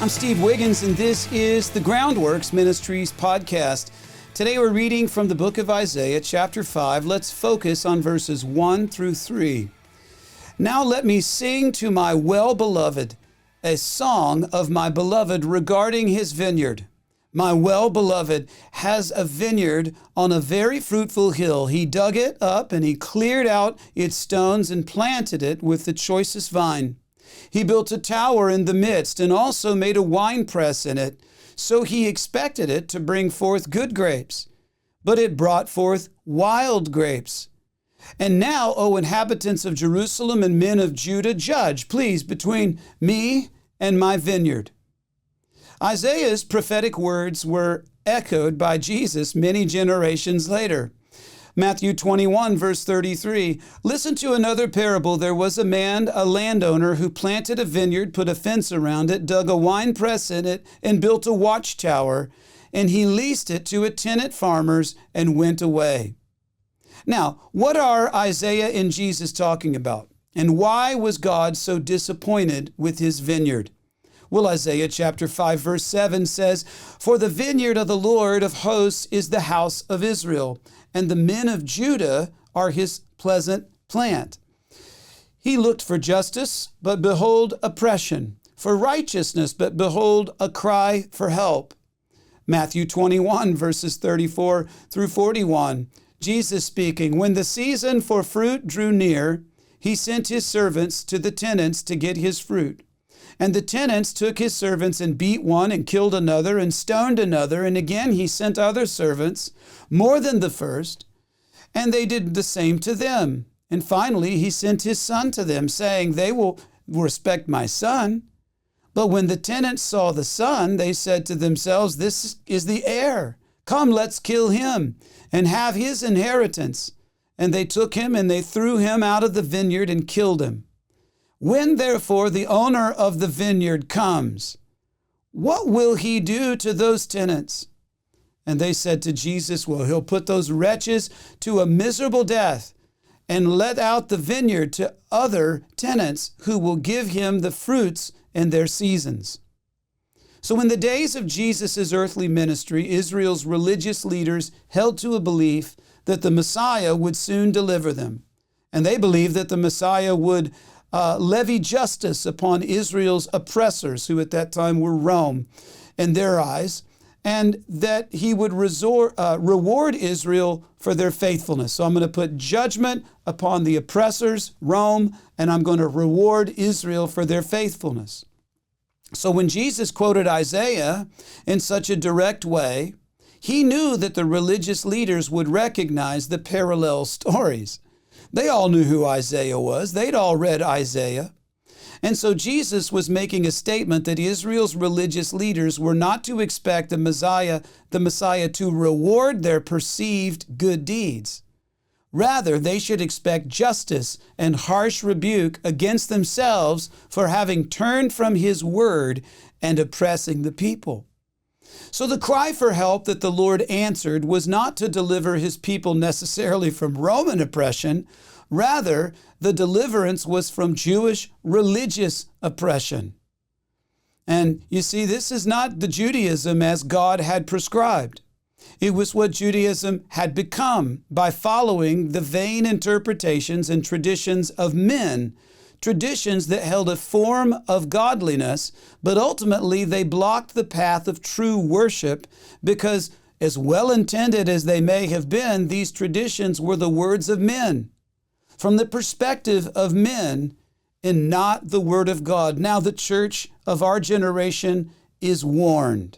I'm Steve Wiggins, and this is the Groundworks Ministries podcast. Today we're reading from the book of Isaiah, chapter 5. Let's focus on verses 1 through 3. Now let me sing to my well-beloved a song of my beloved regarding his vineyard. My well-beloved has a vineyard on a very fruitful hill. He dug it up and he cleared out its stones and planted it with the choicest vine. He built a tower in the midst and also made a winepress in it. So he expected it to bring forth good grapes, but it brought forth wild grapes. And now, O inhabitants of Jerusalem and men of Judah, judge, please, between me and my vineyard. Isaiah's prophetic words were echoed by Jesus many generations later. Matthew 21, verse 33, listen to another parable. There was a man, a landowner, who planted a vineyard, put a fence around it, dug a wine press in it, and built a watchtower, and he leased it to tenant farmers and went away. Now, what are Isaiah and Jesus talking about? And why was God so disappointed with his vineyard? Well, Isaiah chapter 5, verse 7 says, for the vineyard of the Lord of hosts is the house of Israel, and the men of Judah are his pleasant plant. He looked for justice, but behold, oppression, for righteousness, but behold, a cry for help. Matthew 21, verses 34 through 41, Jesus speaking, when the season for fruit drew near, he sent his servants to the tenants to get his fruit. And the tenants took his servants and beat one and killed another and stoned another. And again he sent other servants, more than the first, and they did the same to them. And finally he sent his son to them, saying, they will respect my son. But when the tenants saw the son, they said to themselves, this is the heir. Come, let's kill him and have his inheritance. And they took him and they threw him out of the vineyard and killed him. When therefore the owner of the vineyard comes, what will he do to those tenants? And they said to Jesus, well, he'll put those wretches to a miserable death and let out the vineyard to other tenants who will give him the fruits in their seasons. So in the days of Jesus' earthly ministry, Israel's religious leaders held to a belief that the Messiah would soon deliver them. And they believed that the Messiah would levy justice upon Israel's oppressors, who at that time were Rome in their eyes, and that he would reward Israel for their faithfulness. So I'm going to put judgment upon the oppressors, Rome, and I'm going to reward Israel for their faithfulness. So when Jesus quoted Isaiah in such a direct way, he knew that the religious leaders would recognize the parallel stories. They all knew who Isaiah was. They'd all read Isaiah. And so Jesus was making a statement that Israel's religious leaders were not to expect the Messiah to reward their perceived good deeds. Rather, they should expect justice and harsh rebuke against themselves for having turned from his word and oppressing the people. So the cry for help that the Lord answered was not to deliver his people necessarily from Roman oppression. Rather, the deliverance was from Jewish religious oppression. And you see, this is not the Judaism as God had prescribed. It was what Judaism had become by following the vain interpretations and traditions of men, traditions that held a form of godliness, but ultimately they blocked the path of true worship because, as well-intended as they may have been, these traditions were the words of men, from the perspective of men and not the word of God. Now the church of our generation is warned.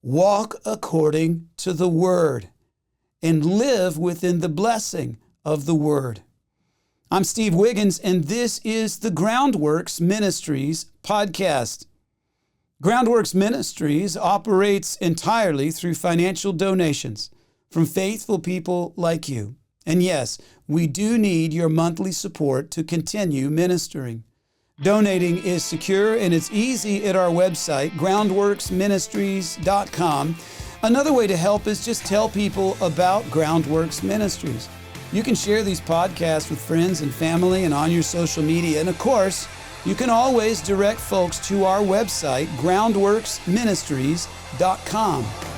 Walk according to the word and live within the blessing of the word. I'm Steve Wiggins, and this is the Groundworks Ministries podcast. Groundworks Ministries operates entirely through financial donations from faithful people like you. And yes, we do need your monthly support to continue ministering. Donating is secure and it's easy at our website, groundworksministries.com. Another way to help is just tell people about Groundworks Ministries. You can share these podcasts with friends and family and on your social media. And of course, You can always direct folks to our website, groundworksministries.com.